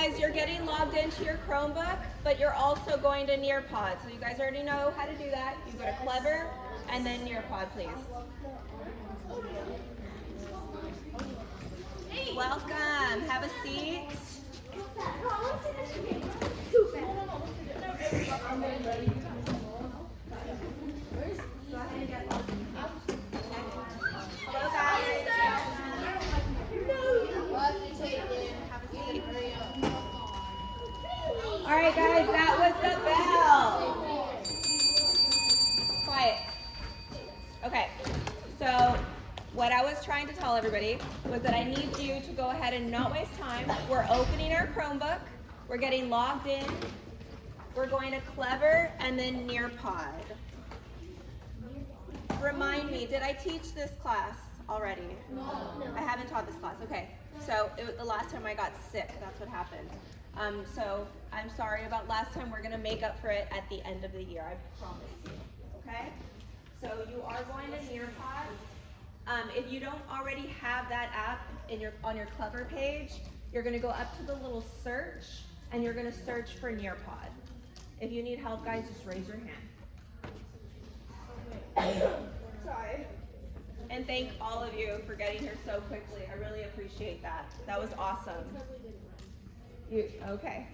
guys, you're getting logged into your Chromebook, but you're also going to Nearpod. So you guys already know how to do that. You go to Clever and then Nearpod, please. Welcome. Have a seat. Hello, guys. All right, guys, that was the bell. Quiet. Okay, so what I was trying to tell everybody was that I need you to go ahead and not waste time. We're opening our Chromebook. We're getting logged in. We're going to Clever and then Nearpod. Remind me, did I teach this class already? No. I haven't taught this class. Okay, so the last time I got sick, that's what happened. So I'm sorry about last time. We're going to make up for it at the end of the year, I promise you. Okay? So you are going to Nearpod. If you don't already have that app on your Clever page, you're going to go up to the little search and you're going to search for Nearpod. If you need help, guys, just raise your hand. Sorry. And thank all of you for getting here so quickly. I really appreciate that. That was awesome. Okay.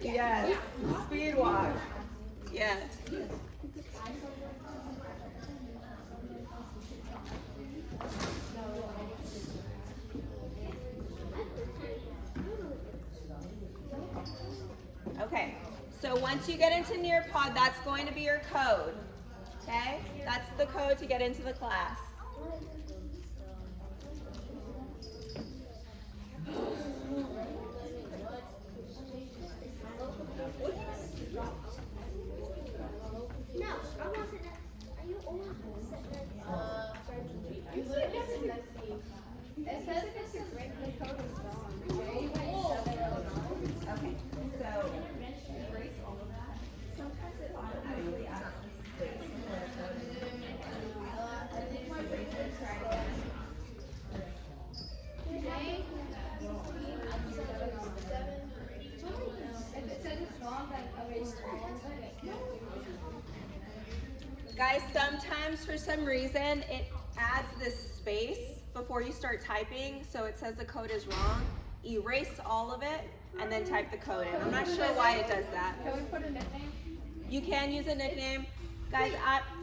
Yes. Speed walk. Yes. Okay. So once you get into Nearpod, that's going to be your code. Okay? That's the code to get into the class. Guys, sometimes for some reason it adds this space before you start typing, so it says the code is wrong. Erase all of it and then type the code in. I'm not sure why it does that. Can we put a nickname? You can use a nickname. Guys,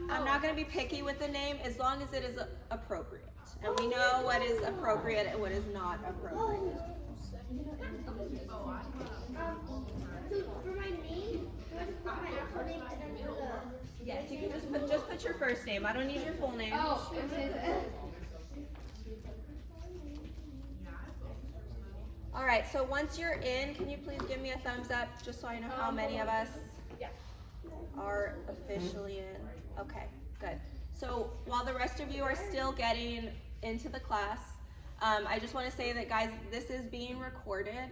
I'm not going to be picky with the name as long as it is appropriate. And we know what is appropriate and what is not appropriate. So for my name, do I just put my actual name and then do the... Yes, you can just put your first name. I don't need your full name. Oh, All right, so once you're in, can you please give me a thumbs up just so I know how many of us are officially in? Okay, good. So while the rest of you are still getting into the class, I just want to say that, guys, this is being recorded.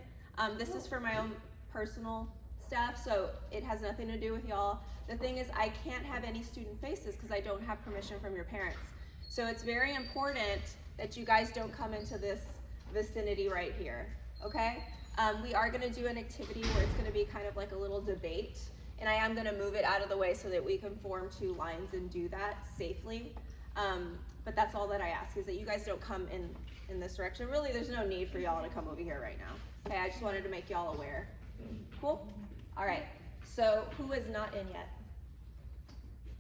This is for my own personal stuff, so it has nothing to do with y'all. The thing is, I can't have any student faces because I don't have permission from your parents. So it's very important that you guys don't come into this vicinity right here, okay? We are gonna do an activity where it's gonna be kind of like a little debate, and I am gonna move it out of the way so that we can form two lines and do that safely. But that's all that I ask, is that you guys don't come in this direction. Really, there's no need for y'all to come over here right now. Okay, I just wanted to make y'all aware. Cool? All right, so who is not in yet?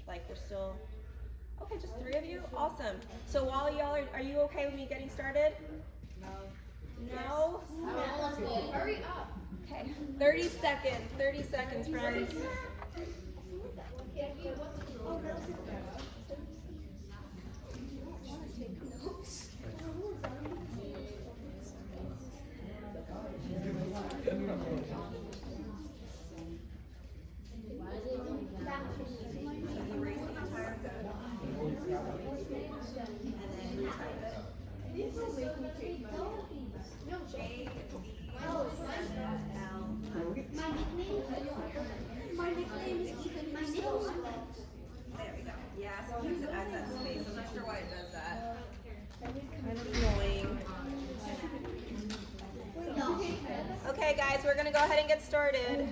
Like, we're still, okay, just 3 of you? Awesome. So while y'all are you okay with me getting started? No. No? hurry up. Okay, 30 seconds, friends. My nickname is Ethan. My name is There we go. Yes, ahead and get started.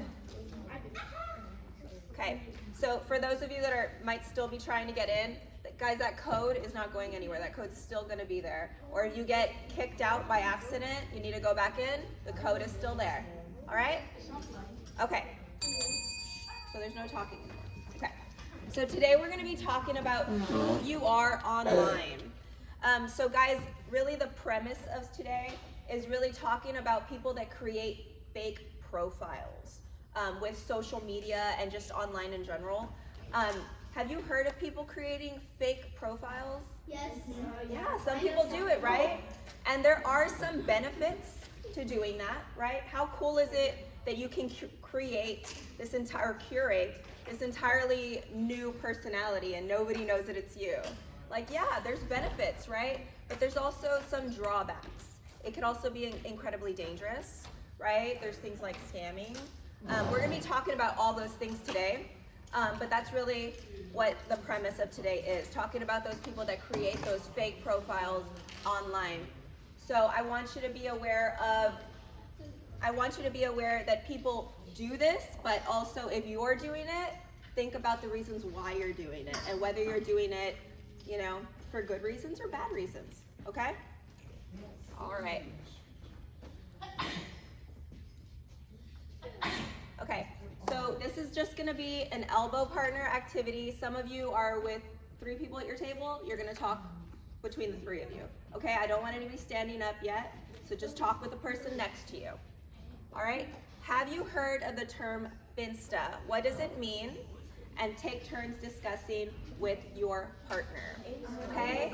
Okay, so for those of you that might still be trying to get in, guys, that code is not going anywhere. That code's still going to be there. Or if you get kicked out by accident, you need to go back in, the code is still there. All right? Okay. So there's no talking anymore. Okay. So today we're going to be talking about who you are online. So guys, really the premise of today is really talking about people that create fake profiles with social media and just online in general. Have you heard of people creating fake profiles? Yes. Yeah, some people do it, right? And there are some benefits to doing that, right? How cool is it that you can curate this entirely new personality and nobody knows that it's you? Like, yeah, there's benefits, right? But there's also some drawbacks. It can also be incredibly dangerous, right? There's things like scamming. We're gonna be talking about all those things today, but that's really what the premise of today is, talking about those people that create those fake profiles online. So I want you to be aware that people do this, but also if you're doing it, think about the reasons why you're doing it and whether you're doing it, you know, for good reasons or bad reasons, okay? All right. Okay, so this is just gonna be an elbow partner activity. Some of you are with 3 people at your table. You're gonna talk between the 3 of you. Okay, I don't want anybody standing up yet, so just talk with the person next to you. All right, have you heard of the term Finsta? What does it mean? And take turns discussing with your partner, okay?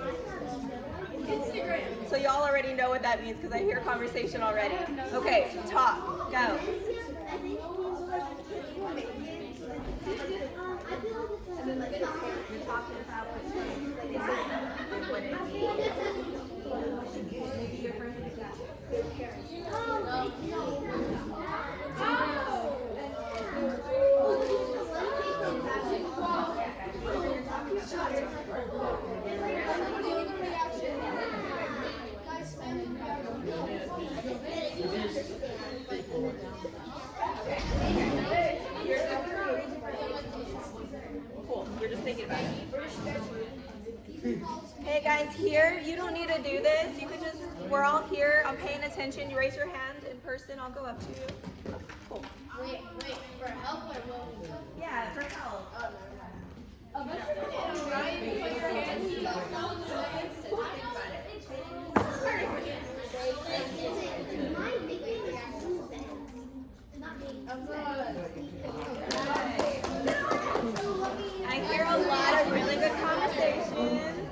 Instagram. So y'all already know what that means because I hear conversation already. Okay, talk, go. You're talking about what it Cool, you're just thinking about it. Hey guys, here, you don't need to do this. You can just, we're all here. I'm paying attention. You raise your hand in person. I'll go up to you. Cool. Wait, for help or what? Yeah, for help. Ryan, put your hand I hear a lot of really good conversations.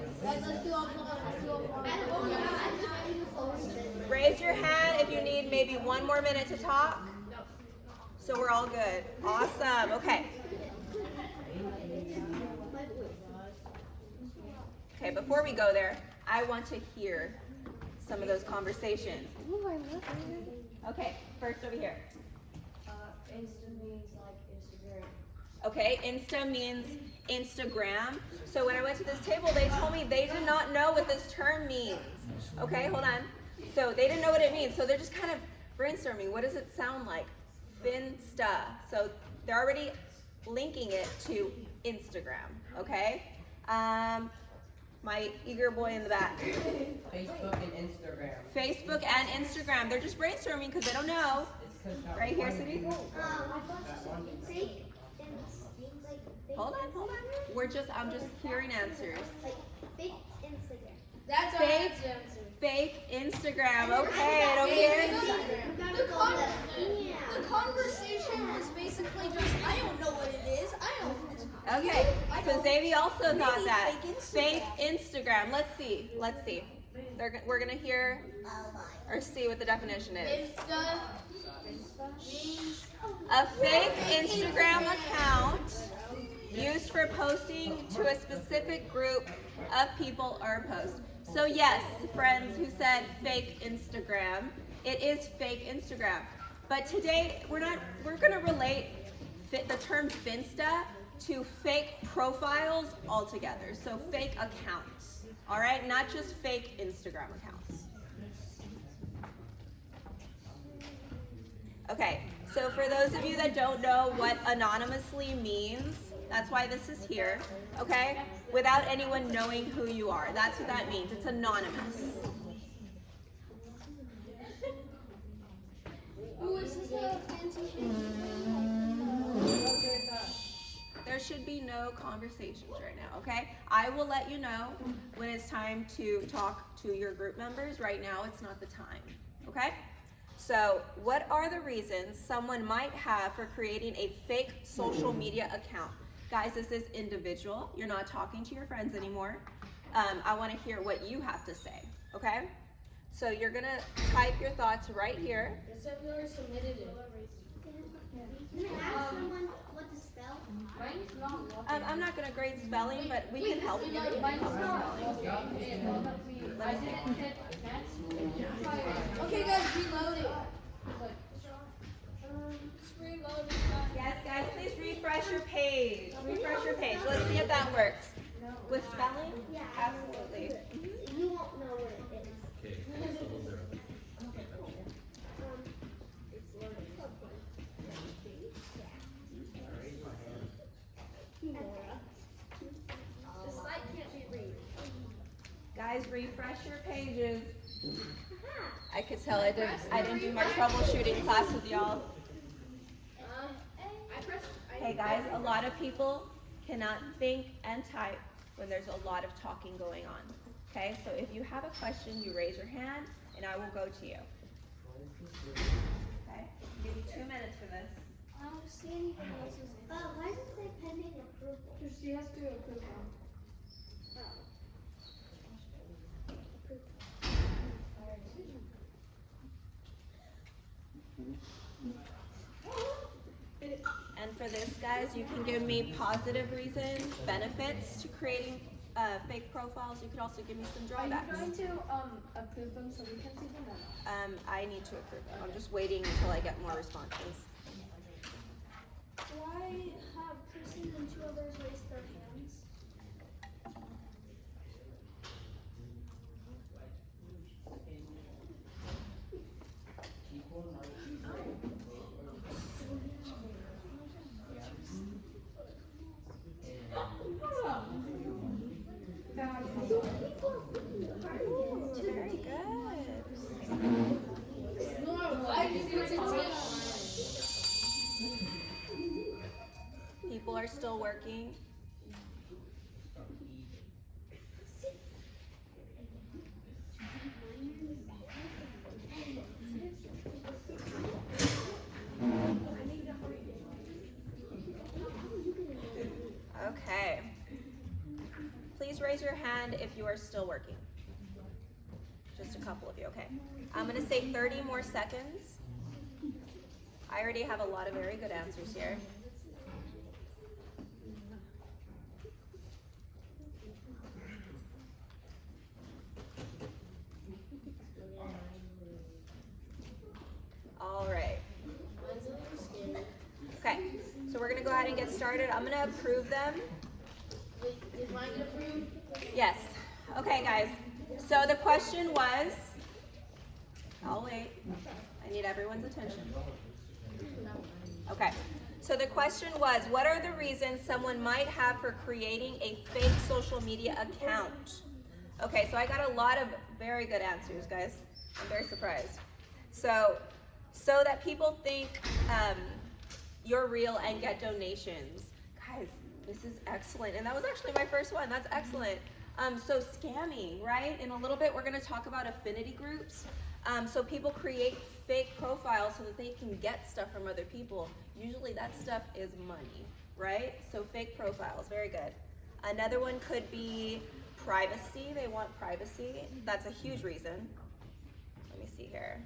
Raise your hand if you need maybe 1 more minute to talk. So we're all good. Awesome. Okay. Okay, before we go there, I want to hear some of those conversations. Okay, first over here. Insta means like Instagram. Okay, Insta means Instagram. So when I went to this table, they told me they did not know what this term means. Okay, hold on. So they didn't know what it means. So they're just kind of brainstorming. What does it sound like? Finsta. So they're already linking it to Instagram. Okay. My eager boy in the back. Facebook and Instagram. Facebook and Instagram. They're just brainstorming because they don't know. Right here, Cindy. Hold on. I'm just hearing answers. Fake Instagram. That's our Fake. answer. Fake Instagram. Okay, and over here. The conversation was basically just, I don't know what it is. Okay, so Xavier also thought that. Fake Instagram. Let's see. We're gonna hear or see what the definition is. Insta. A fake Instagram account used for posting to a specific group of people or post. So yes, friends who said fake Instagram, it is fake Instagram. But today we're gonna relate the term Finsta to fake profiles altogether. So fake accounts, all right? Not just fake Instagram accounts. Okay, So for those of you that don't know what anonymously means, that's why this is here, okay? Without anyone knowing who you are. That's what that means. It's anonymous. Ooh, is this a fancy There should be no conversations right now, okay? I will let you know when it's time to talk to your group members. Right now, it's not the time, okay? So, what are the reasons someone might have for creating a fake social media account? Guys, this is individual. You're not talking to your friends anymore. I want to hear what you have to say, okay? So, you're going to type your thoughts right here. It said we already submitted it. Can I ask someone what to spell? Mine's not working. I'm not going to grade spelling, but we can help you. Mine's not working. Let me see. Okay, guys, reload it. Reload it. Yes, guys, please refresh your page. Refresh your page. Let's see if that works. With spelling? Yeah. Absolutely. You won't know what it is. Okay, so those are. It's loading. The site can't be read. Guys, refresh your pages. I could tell I didn't do my troubleshooting class with y'all. I pressed. Hey guys, a lot of people cannot think and type when there's a lot of talking going on. Okay, so if you have a question, you raise your hand and I will go to you. Okay, I'll give you 2 minutes for this. I don't see anything else's. Why does it say pending approval? She has to approve now. And for this, guys, you can give me positive reasons, benefits to creating fake profiles. You could also give me some Are you drawbacks. going to approve them so we can see them or not? I need to approve them. I'm just waiting until I get more responses. Why have Kristen and 2 others raised their hands? Very good. People are still working. Okay. Please raise your hand if you are still working. Just a couple of you, okay. I'm gonna say 30 more seconds. I already have a lot of very good answers here. All right. Okay, so we're gonna go ahead and get started. I'm gonna approve them. Is mine approved? Yes. Okay, guys. So the question was, I'll wait. I need everyone's attention. Okay. So the question was, what are the reasons someone might have for creating a fake social media account? Okay, so I got a lot of very good answers, guys. I'm very surprised. So that people think you're real and get donations. Guys, this is excellent. And that was actually my first one. That's excellent. So scamming, right? In a little bit, we're going to talk about affinity groups. So people create fake profiles so that they can get stuff from other people. Usually that stuff is money, right? So fake profiles, very good. Another one could be privacy. They want privacy. That's a huge reason. Let me see here.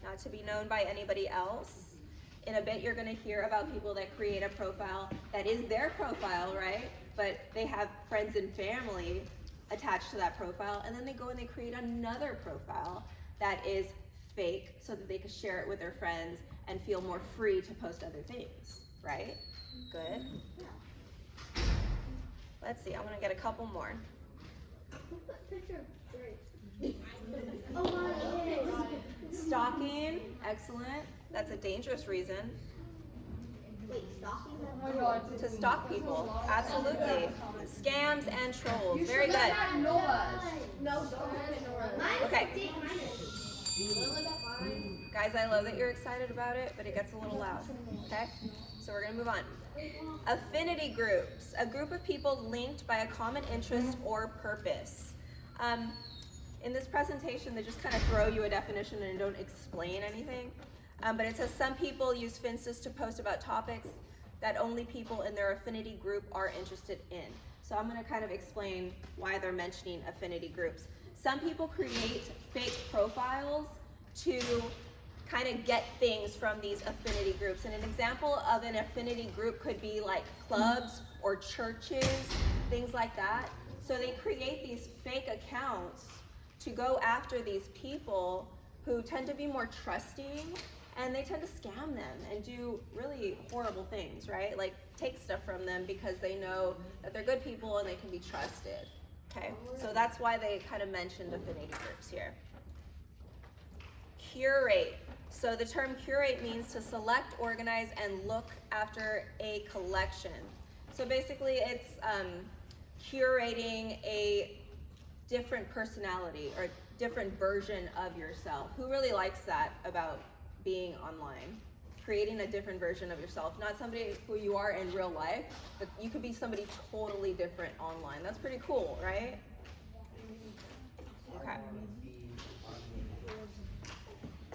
Not to be known by anybody else. In a bit, you're going to hear about people that create a profile that is their profile, right? But they have friends and family attached to that profile, and then they go and they create another profile that is fake so that they can share it with their friends and feel more free to post other things, right? Good. Let's see, I'm going to get a couple more. Picture of grapes. Oh my. Stalking, excellent. That's a dangerous reason Wait, stalking? Oh my god. to stalk people. Absolutely. Scams and trolls. Very good. Noah's. No, don't ignore it. Mine is Okay. big, mine is. Guys, I love that you're excited about it, but it gets a little loud. Okay? So we're going to move on. Affinity groups. A group of people linked by a common interest or purpose. In this presentation, they just kind of throw you a definition and don't explain anything. But it says some people use Finstas to post about topics that only people in their affinity group are interested in. So I'm going to kind of explain why they're mentioning affinity groups. Some people create fake profiles to kind of get things from these affinity groups. And an example of an affinity group could be like clubs or churches, things like that. So they create these fake accounts to go after these people who tend to be more trusting, and they tend to scam them and do really horrible things, right? Like take stuff from them because they know that they're good people and they can be trusted. Okay, so that's why they kind of mentioned affinity groups here. Curate. So the term curate means to select, organize, and look after a collection. So basically it's curating a different personality or different version of yourself. Who really likes that about being online? Creating a different version of yourself, not somebody who you are in real life, but you could be somebody totally different online. That's pretty cool, right? Okay.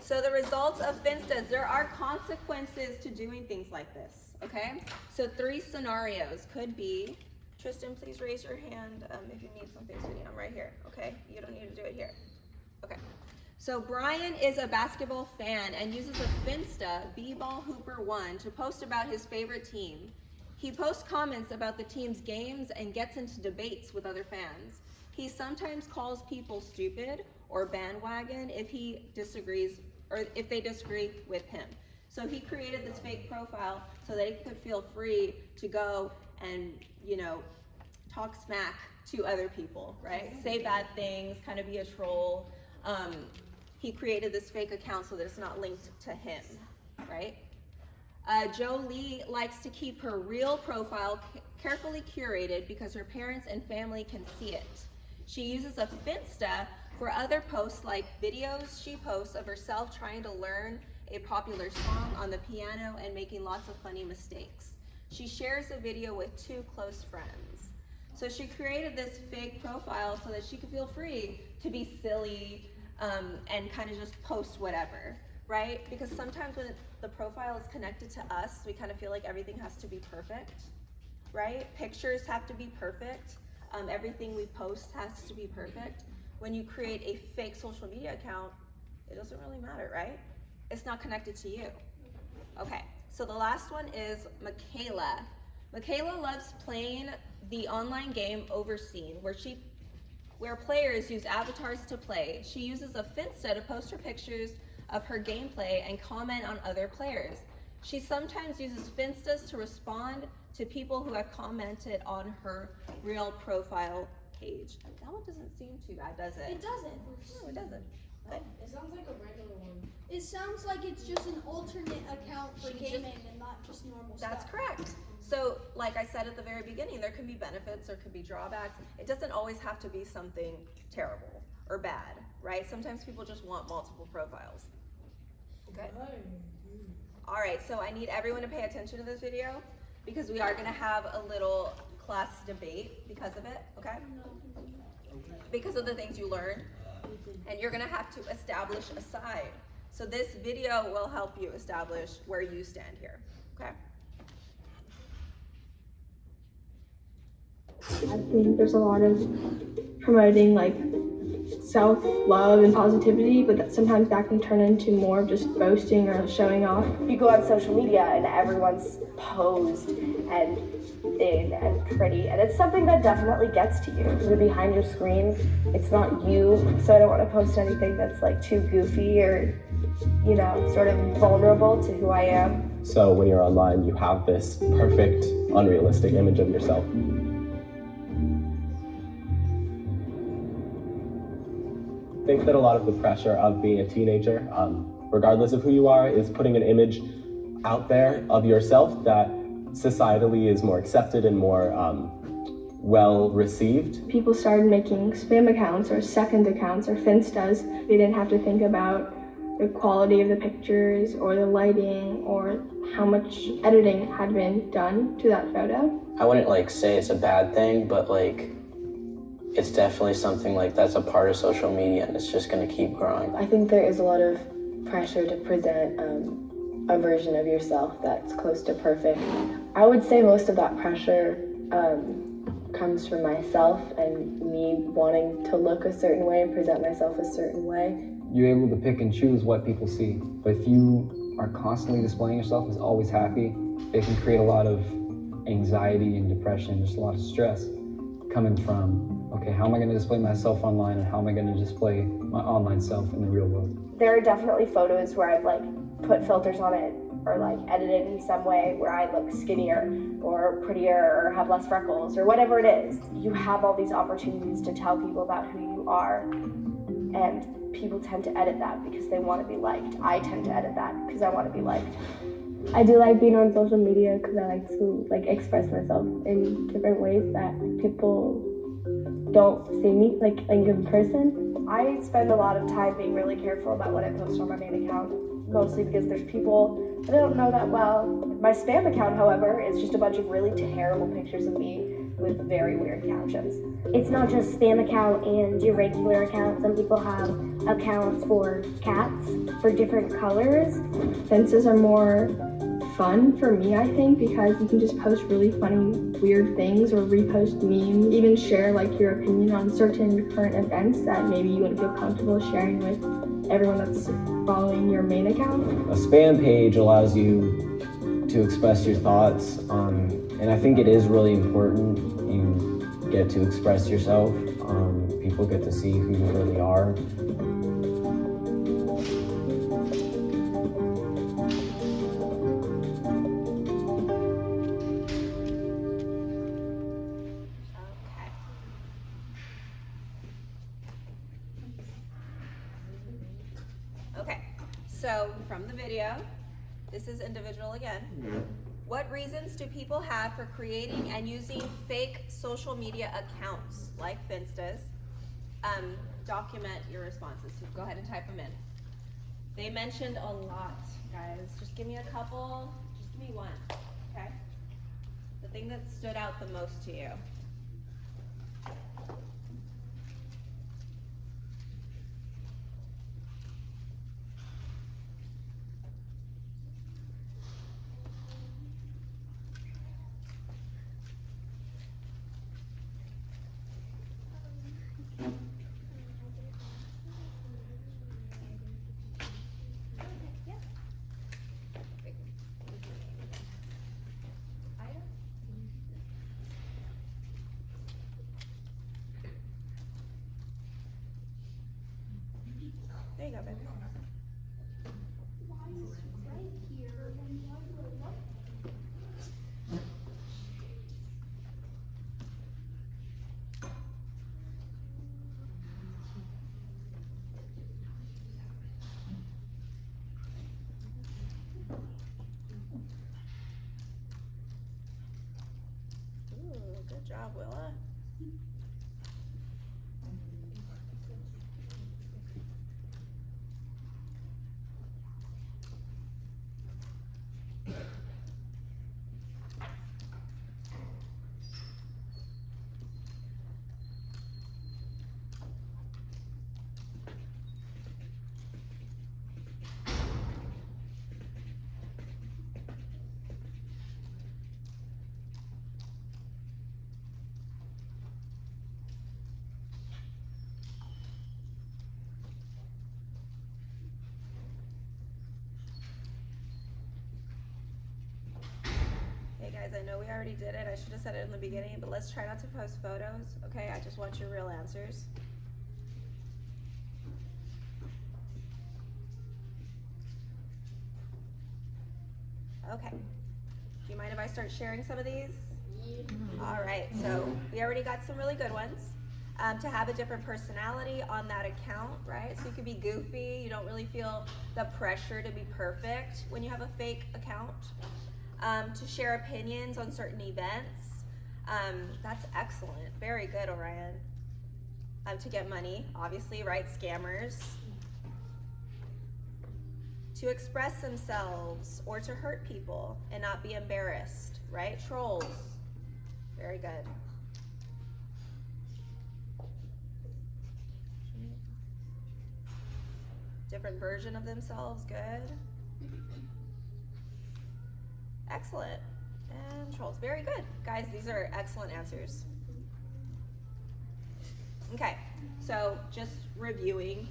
So the results of Finstas, there are consequences to doing things like this, okay? So 3 scenarios could be, Tristan, please raise your hand if you need something sitting. I'm right here, okay? You don't need to do it here. Okay. So Brian is a basketball fan and uses a Finsta, B-Ball Hooper 1, to post about his favorite team. He posts comments about the team's games and gets into debates with other fans. He sometimes calls people stupid or bandwagon if he disagrees or if they disagree with him. So he created this fake profile so that he could feel free to go and, you know, talk smack to other people, right? Say bad things, kind of be a troll. He created this fake account so that it's not linked to him, right? Jolie likes to keep her real profile carefully curated because her parents and family can see it. She uses a Finsta for other posts like videos she posts of herself trying to learn a popular song on the piano and making lots of funny mistakes. She shares a video with 2 close friends. So she created this fake profile so that she could feel free to be silly and kind of just post whatever, right? Because sometimes when the profile is connected to us, we kind of feel like everything has to be perfect, right? Pictures have to be perfect. Everything we post has to be perfect. When you create a fake social media account, it doesn't really matter, right? It's not connected to you. Okay, so the last one is Michaela. Michaela loves playing the online game Overseen, where players use avatars to play. She uses a Finsta to post her pictures of her gameplay and comment on other players. She sometimes uses Finstas to respond to people who have commented on her real profile page. That one doesn't seem too bad, does it? It doesn't. No, it doesn't. Good. It sounds like a regular one. It sounds like it's just an alternate account for gaming and not just normal That's stuff. correct. So, like I said at the very beginning, there can be benefits, there could be drawbacks. It doesn't always have to be something terrible or bad, right? Sometimes people just want multiple profiles. Good. All right, so I need everyone to pay attention to this video because we are gonna have a little class debate because of it, okay? Because of the things you learned. And you're gonna have to establish a side. So this video will help you establish where you stand here, okay? I think there's a lot of promoting like self-love and positivity, but that sometimes that can turn into more of just boasting or showing off. You go on social media and everyone's posed and thin and pretty, and it's something that definitely gets to you. You're behind your screen, it's not you, so I don't want to post anything that's like too goofy or, you know, sort of vulnerable to who I am. So when you're online, you have this perfect, unrealistic image of yourself. think that a lot of the pressure of being a teenager, regardless of who you are, is putting an image out there of yourself that societally is more accepted and more well received. People started making spam accounts or second accounts or Finstas. They didn't have to think about the quality of the pictures or the lighting or how much editing had been done to that photo. I wouldn't like say it's a bad thing, but like it's definitely something like that's a part of social media and it's just going to keep growing. I think there is a lot of pressure to present a version of yourself that's close to perfect. I would say most of that pressure comes from myself and me wanting to look a certain way and present myself a certain way. You're able to pick and choose what people see. But if you are constantly displaying yourself as always happy, it can create a lot of anxiety and depression, just a lot of stress coming from, okay, how am I going to display myself online and how am I going to display my online self in the real world? There are definitely photos where I've like put filters on it or like edited in some way where I look skinnier or prettier or have less freckles or whatever it is. You have all these opportunities to tell people about who you are, and people tend to edit that because they want to be liked. I tend to edit that because I want to be liked. I do like being on social media because I like to like express myself in different ways that people don't see me like in person. I spend a lot of time being really careful about what I post on my main account, mostly because there's people that I don't know that well. My spam account, however, is just a bunch of really terrible pictures of me with very weird captions. It's not just spam account and your regular account. Some people have accounts for cats for different colors. Finstas are more fun for me, I think, because you can just post really funny, weird things or repost memes, even share like your opinion on certain current events that maybe you wouldn't feel comfortable sharing with everyone that's following your main account. A spam page allows you to express your thoughts, and I think it is really important you get to express yourself. People get to see who you really are. Okay, so from the video, this is individual again. What reasons do people have for creating and using fake social media accounts like Finstas? Document your responses. So go ahead and type them in. They mentioned a lot, guys. Just give me a couple, just give me one, okay? The thing that stood out the most to you. There you go, baby. Ooh, good job, Willa. Hey guys, I know we already did it. I should have said it in the beginning, but let's try not to post photos, okay? I just want your real answers. Okay. Do you mind if I start sharing some of these? All right, so we already got some really good ones. To have a different personality on that account, right? So you could be goofy, you don't really feel the pressure to be perfect when you have a fake account. To share opinions on certain events. That's excellent, very good, Orion. To get money, obviously, right? Scammers. To express themselves or to hurt people and not be embarrassed, right? Trolls, very good. Different version of themselves, good. Excellent. And trolls, very good. Guys, these are excellent answers. Okay, so just reviewing,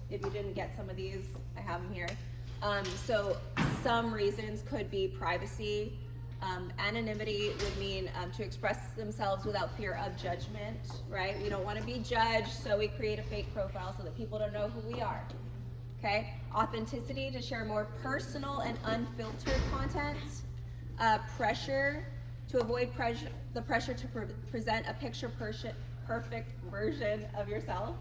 if you didn't get some of these, I have them here. So some reasons could be privacy. Anonymity would mean to express themselves without fear of judgment, right? We don't want to be judged, so we create a fake profile so that people don't know who we are. Okay, authenticity, to share more personal and unfiltered content. Pressure, to avoid the pressure to present a perfect version of yourself.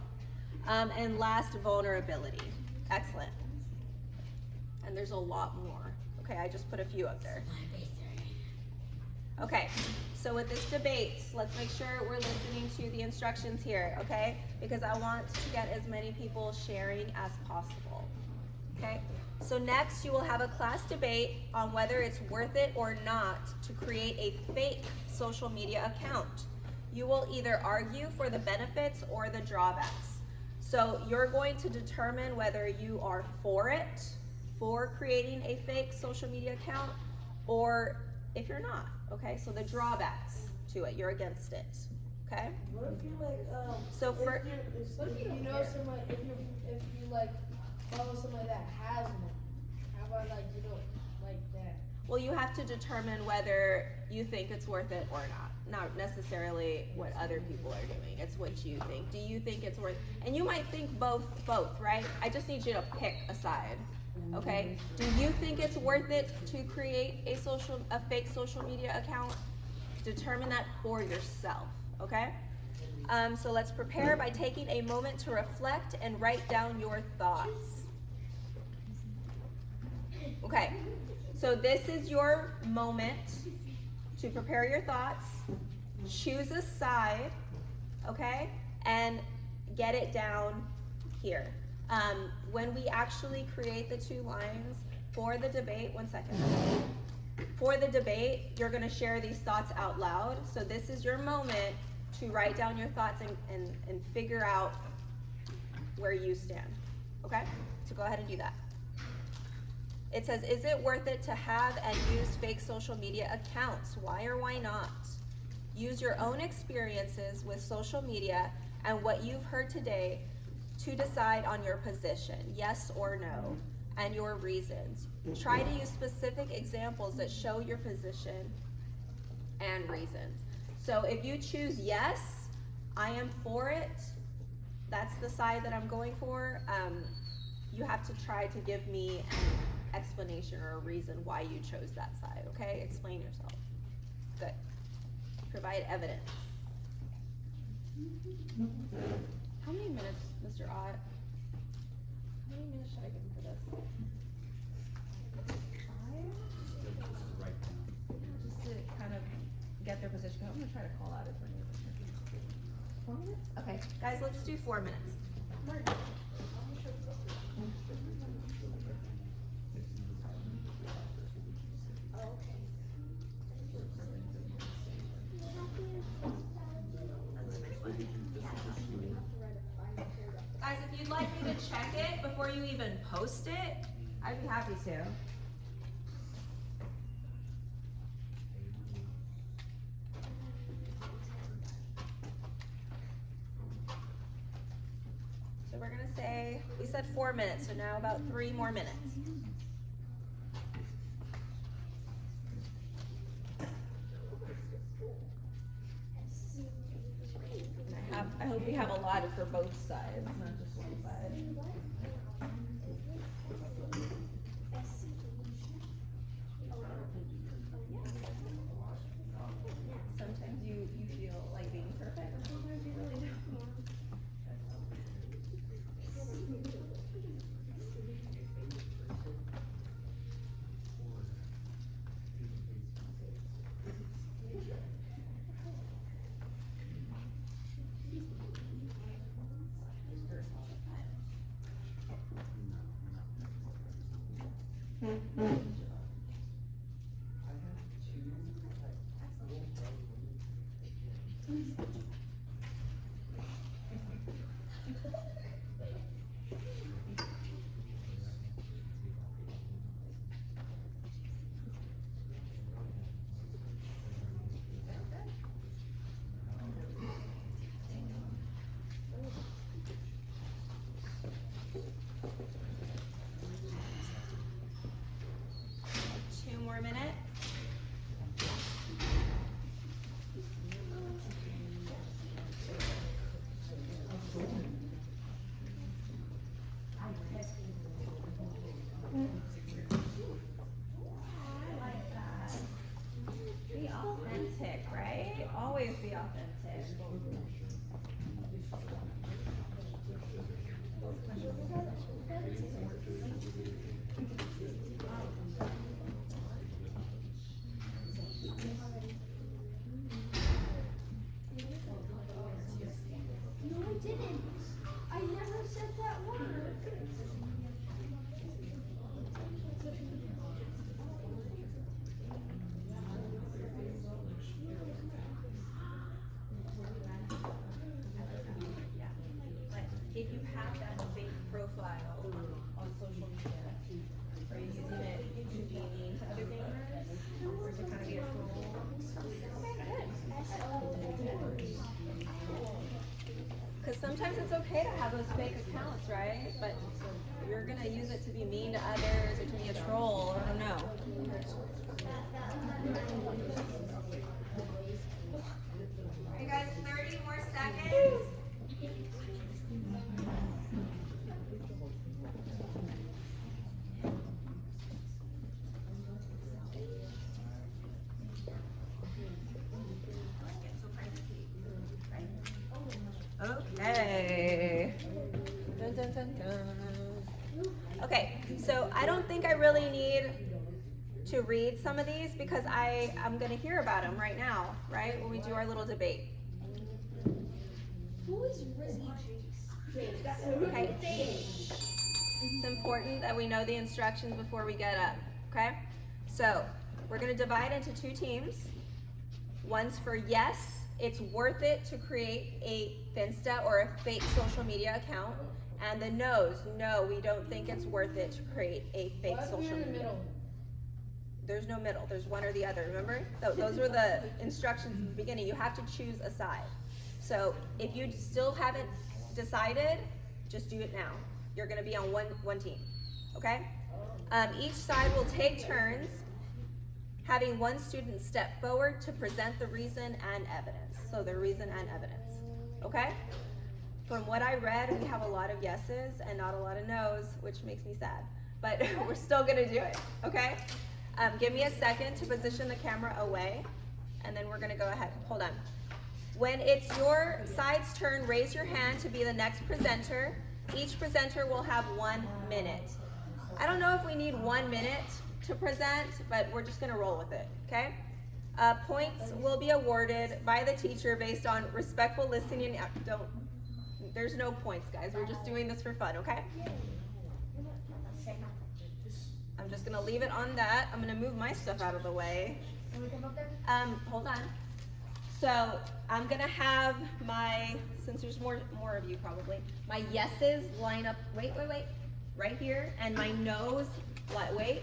And last, vulnerability. Excellent. And there's a lot more. Okay, I just put a few up there. Okay, so with this debate, let's make sure we're listening to the instructions here, okay? Because I want to get as many people sharing as possible, okay? So next, you will have a class debate on whether it's worth it or not to create a fake social media account. You will either argue for the benefits or the drawbacks. So you're going to determine whether you are for it, for creating a fake social media account, or if you're not, okay? So the drawbacks to it, you're against it, okay? What if you like, so for, if you know somebody, if you like follow somebody that has one, how about like, you know, like that? well, you have to determine whether you think it's worth it or not necessarily what other people are doing. It's what you think. Do you think it's worth, and you might think both, right? I just need you to pick a side. Okay, do you think it's worth it to create a fake social media account? Determine that for yourself, okay? So let's prepare by taking a moment to reflect and write down your thoughts. Okay, so this is your moment to prepare your thoughts, choose a side, okay, and get it down here. When we actually create the 2 lines for the debate, 1 second. For the debate, you're gonna share these thoughts out loud. So this is your moment to write down your thoughts and figure out where you stand, okay? So go ahead and do that. It says, is it worth it to have and use fake social media accounts? Why or why not? Use your own experiences with social media and what you've heard today to decide on your position, yes or no, and your reasons. Try to use specific examples that show your position and reasons. So if you choose yes, I am for it, that's the side that I'm going for, you have to try to give me an explanation or a reason why you chose that side, okay? Explain yourself. Good. Provide evidence. How many minutes, Mr. Ott? How many minutes should I give him for this? 5? Just to kind of get their position. I'm gonna try to call out as many as I can. 4 minutes? Okay, guys, let's do 4 minutes. Guys, if you'd like me to check it before you even post it, I'd be happy to. So we're gonna say, we said 4 minutes, so now about 3 more minutes. I hope we have allotted for both sides, not just one side. Sometimes you feel like being perfect, and sometimes you really don't. 2 more minutes. I like that. Be authentic, right? Always be authentic. No, I didn't. I never said that word. Like, if you have that fake profile on social media, are you using it to be mean to other gamers? Or to kind of be a troll? Because sometimes it's okay to have those fake accounts, right? But if you're gonna use it to be mean to others or to be a troll, I don't know. You guys, 30 more seconds. Okay. Dun, dun, dun, dun. Okay, so I don't think I really need to read some of these because I'm going to hear about them right now, right? When we do our little debate. Who is Rizzy Chase? Okay. It's important that we know the instructions before we get up, okay? So we're going to divide into 2 teams. One's for yes, it's worth it to create a Finsta or a fake social media account. And the no's, no, we don't think it's worth it to create a fake social media. There's no middle, there's one or the other, remember? Those were the instructions in the beginning. You have to choose a side. So if you still haven't decided, just do it now. You're gonna be on one team, okay? Each side will take turns having one student step forward to present the reason and evidence. So the reason and evidence, okay? From what I read, we have a lot of yeses and not a lot of no's, which makes me sad, but we're still gonna do it, okay? Give me a second to position the camera away, and then we're gonna go ahead. Hold on. When it's your side's turn, raise your hand to be the next presenter. Each presenter will have 1 minute. I don't know if we need 1 minute to present, but we're just gonna roll with it, okay? Points will be awarded by the teacher based on respectful listening. There's no points, guys. We're just doing this for fun, okay? I'm just gonna leave it on that. I'm gonna move my stuff out of the way. Hold on. So I'm gonna have my, since there's more of you probably, my yeses line up, wait, right here, and my no's, wait.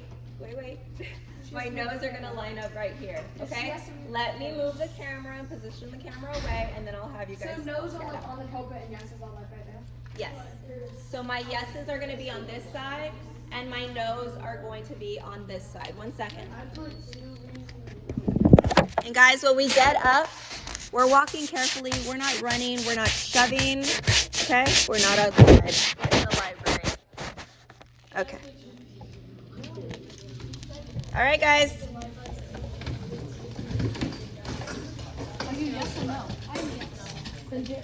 My no's are gonna line up right here, okay? Let me move the camera and position the camera away, and then I'll have you guys. So no's on the carpet and yeses on left right now? Yes. So my yeses are gonna be on this side, and my no's are going to be on this side. 1 second. And guys, when we get up, we're walking carefully. We're not running. We're not shoving. Okay? We're not outside. We're in the library. Okay. All right, guys.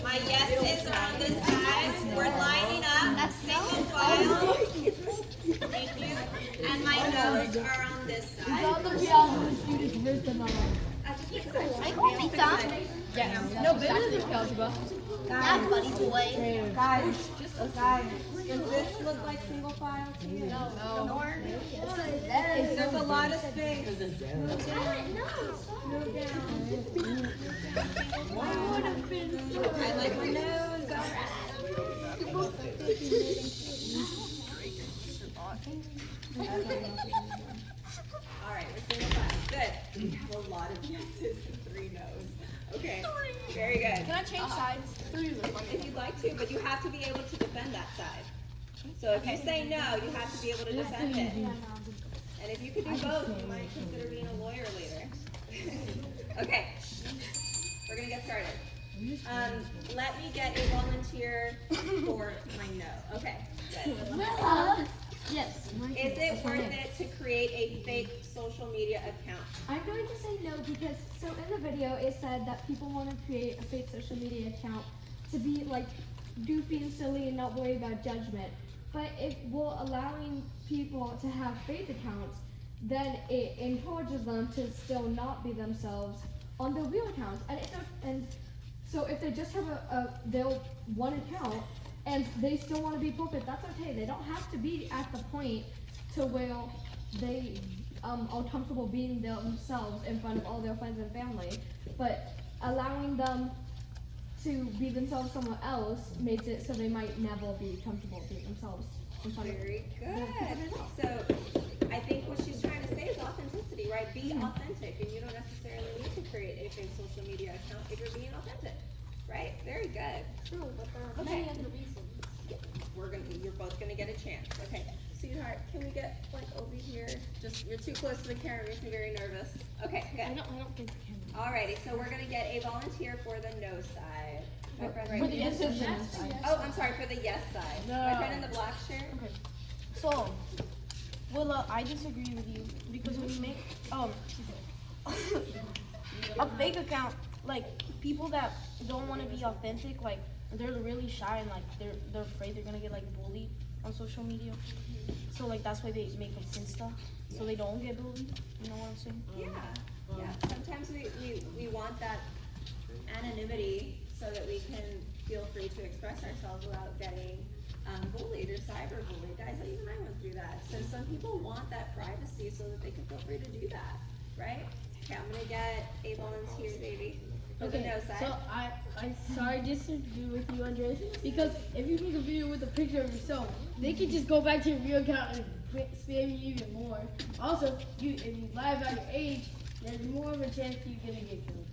My yeses are on this side. We're lining up. Single file. Thank you. And my no's are on this side. No, but it is algebra. Guys, buddy boy. Guys, does this look like single file to you? No. There's a lot of space. Move down. Move down. a lot of yeses and 3 no's. Okay, very good. Can I change sides? 3 is funny. If you'd like to, but you have to be able to defend that side. So if you say no, you have to be able to defend it. And if you could do both, you might consider being a lawyer later. Okay, we're gonna get started. Let me get a volunteer for my no. Okay, good. Yes. Is it worth it to create a fake social media account? I'm going to say no because so in the video it said that people want to create a fake social media account to be like goofy and silly and not worry about judgment. But if we're allowing people to have fake accounts, then it encourages them to still not be themselves on their real accounts. And so if they just have their one account and they still want to be perfect, that's okay. They don't have to be at the point to where they are comfortable being themselves in front of all their friends and family. But allowing them to be themselves somewhere else makes it so they might never be comfortable being themselves in front of Very good. So I think what she's trying to say is authenticity, right? Be authentic, and you don't necessarily need to create a fake social media account if you're being authentic, right? Very good. True, but there are many other reasons. You're both gonna get a chance. Okay, sweetheart, can we get like over here? Just you're too close to the camera, makes me very nervous. Okay, good. I don't think the camera. Alrighty, so we're gonna get a volunteer for the no side. My friend right For the here. yes side. Oh, I'm sorry, for the yes side. My friend in the black shirt. Okay. So, Willa, I disagree with you because when you make a fake account, like people that don't want to be authentic, like they're really shy and like they're afraid they're gonna get like bullied on social media. So like that's why they make up Insta so they don't get bullied. You know what I'm saying? Yeah. Sometimes we want that anonymity so that we can feel free to express ourselves without getting bullied or cyberbullied. Guys, even I went through that. So some people want that privacy so that they can feel free to do that, right? Okay, I'm gonna get a volunteer, baby. For the no side. So I disagree with you, Andres, because if you make a video with a picture of yourself, they can just go back to your real account and spam you even more. Also, if you lie about your age, there's more of a chance you're gonna get killed.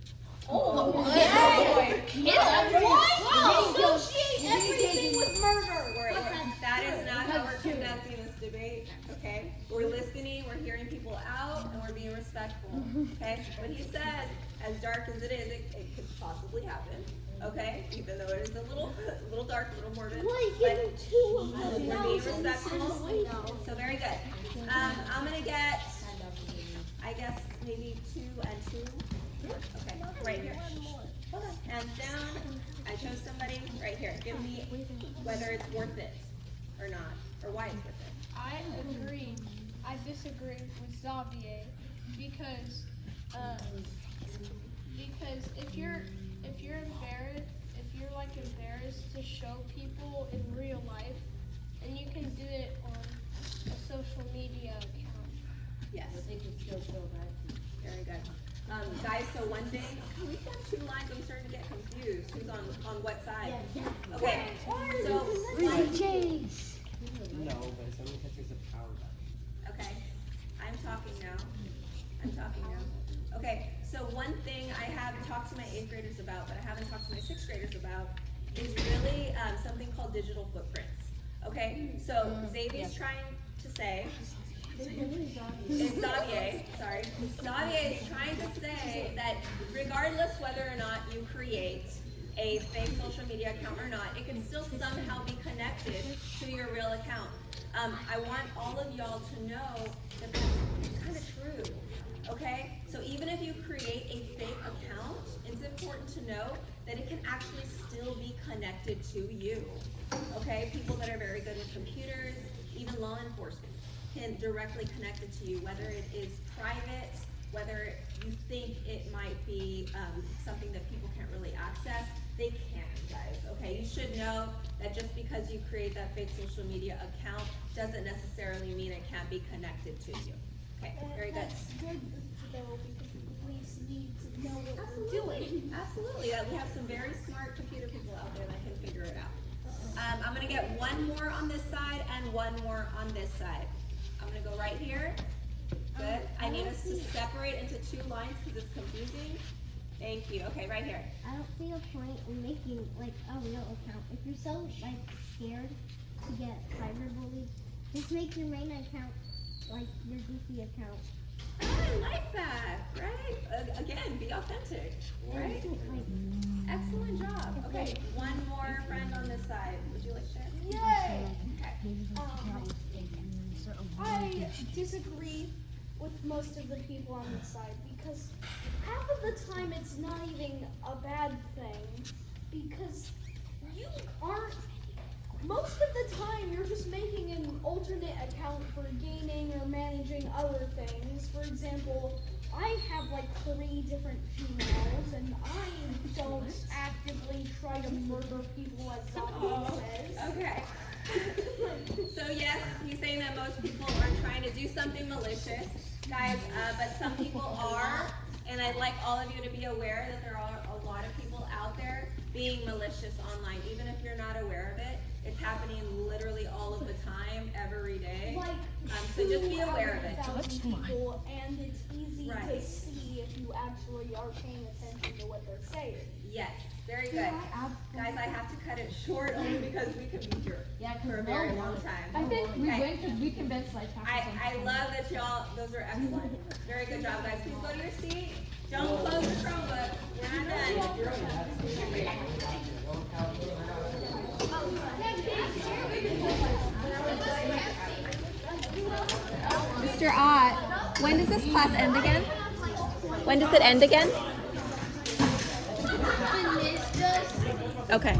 Associate everything with murder. That is not how we're conducting this debate, okay? We're listening, we're hearing people out, and we're being respectful, okay? What he says, as dark as it is, it could possibly happen, okay? Even though it is a little dark, a little morbid. But we're being respectful, so very good. I'm gonna get, I guess, maybe 2 and 2. Okay, right here. Hold on. Hands down. I chose somebody right here. Give me whether it's worth it or not, or why it's worth it. I agree. I disagree with Xavier because if you're embarrassed to show people in real life, and you can do it on a social media account. Yes. I think it's still bad. Very good. Guys, so one thing, we have 2 lines, I'm starting to get confused. Who's on what side? Okay, so. Chase. No, but it's only because there's a power button. Okay, I'm talking now. Okay, so one thing I have talked to my 8th graders about, but I haven't talked to my 6th graders about, is really something called digital footprints. Okay, so Xavier's trying to say, Xavier is trying to say that regardless whether or not you create a fake social media account or not, it can still somehow be connected to your real account. I want all of y'all to know that it's kind of true, okay? So even if you create a fake account, it's important to know that it can actually still be connected to you, okay? People that are very good with computers, even law enforcement, can directly connect it to you, whether it is private, whether you think it might be something that people can't really access, they can, guys, okay? You should know that just because you create that fake social media account doesn't necessarily mean it can't be connected to you. Okay, very good. That's good though, because the police need to know what we're doing. Absolutely, we have some very smart computer people out there that can figure it out. I'm gonna get 1 more on this side and 1 more on this side. I'm gonna go right here, Good. I need us to separate into 2 lines because it's confusing. Thank you. Okay, right here. I don't see a point in making like a real account. If you're so like scared to get cyberbullied, just make your main account like your goofy account. Oh, I like that, right? Again, be authentic, right? Excellent job. Okay, one more friend on this side. Would you like to share? Yay! Okay. I disagree with most of the people on this side because half of the time it's not even a bad thing because you aren't. Most of the time you're just making an alternate account for gaining or managing other things. For example, I have like 3 different Gmails and I don't actively try to murder people as Zombie says. Okay. So yes, he's saying that most people aren't trying to do something malicious, guys, but some people are, and I'd like all of you to be aware that there are a lot of people out there being malicious online, even if you're not aware of it. It's happening literally all of the time, every day. So just be aware of it. 2,000 people, and it's easy to Right. see if you actually are paying attention to what they're saying. Yes, very good. Guys, I have to cut it short only because we could be here for a very long time. I think we Okay. win because we convinced like half I love that y'all, those are excellent. Very good job, guys. Please go to your seat. Don't close the Chromebook. We're not done. Mr. Ott, when does this class end again? When does it end again? Okay.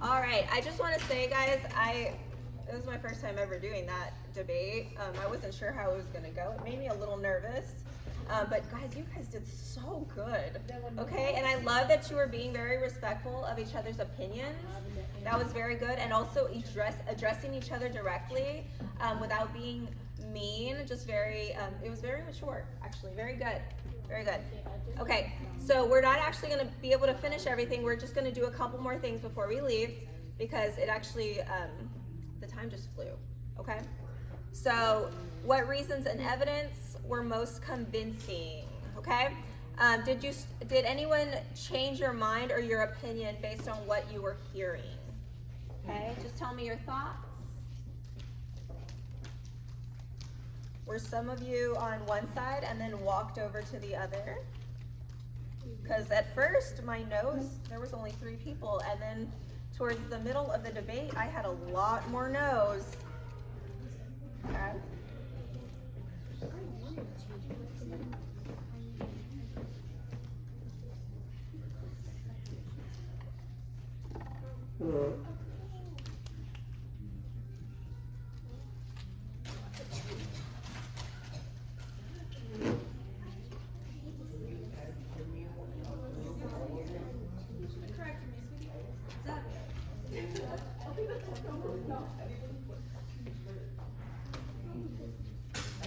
All right, I just want to say, guys, it was my first time ever doing that debate. I wasn't sure how it was going to go. It made me a little nervous. But guys, you guys did so good, okay? And I love that you were being very respectful of each other's opinions. That was very good. And also addressing each other directly without being mean, just very, it was very mature, actually. Very good, very good. Okay, so we're not actually gonna be able to finish everything. We're just gonna do a couple more things before we leave because it actually, the time just flew, okay? So what reasons and evidence were most convincing, okay? Did anyone change your mind or your opinion based on what you were hearing? Okay, just tell me your thoughts. Were some of you on one side and then walked over to the other? Because at first, my notes, there was only 3 people, and then towards the middle of the debate, I had a lot more no's. Okay.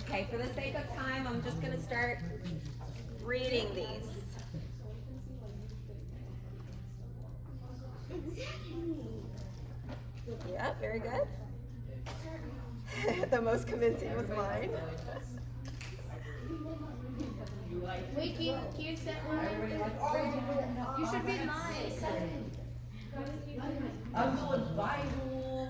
Okay, for the sake of time, I'm just going to start reading these. Yeah, very good. The most convincing was mine. Wait, can you accept mine? You should read mine. I'm going Bible.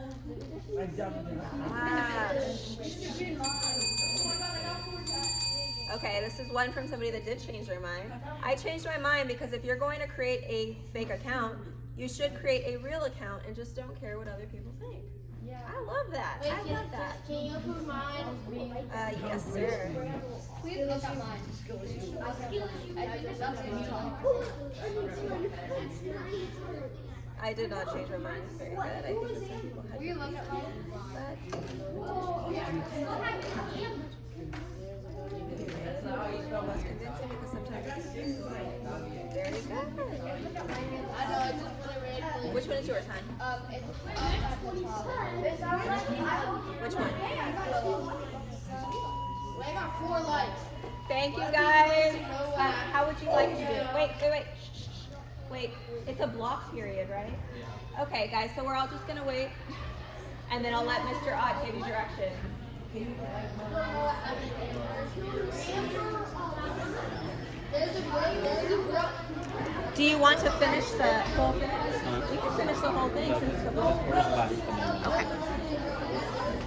Okay, this is one from somebody that did change their mind. I changed my mind because if you're going to create a fake account, you should create a real account and just don't care what other people think. Yeah. I love that. Wait, I love that. Can you approve mine? Yes, sir. Please look at mine. I did not change my mind. Very good. I think that some people had. Will you look at mine? Most convincing because sometimes it's very good. I know, I just really read. Which one is yours, hon? It's Which one? I got 4 likes. Thank you guys. How would you like to do it? Wait. Shh, shh, shh. Wait, it's a block period, right? Okay, guys, so we're all just gonna wait, and then I'll let Mr. Ott give you directions. Do you want to finish the whole thing? You can finish the whole thing since the whole. Okay.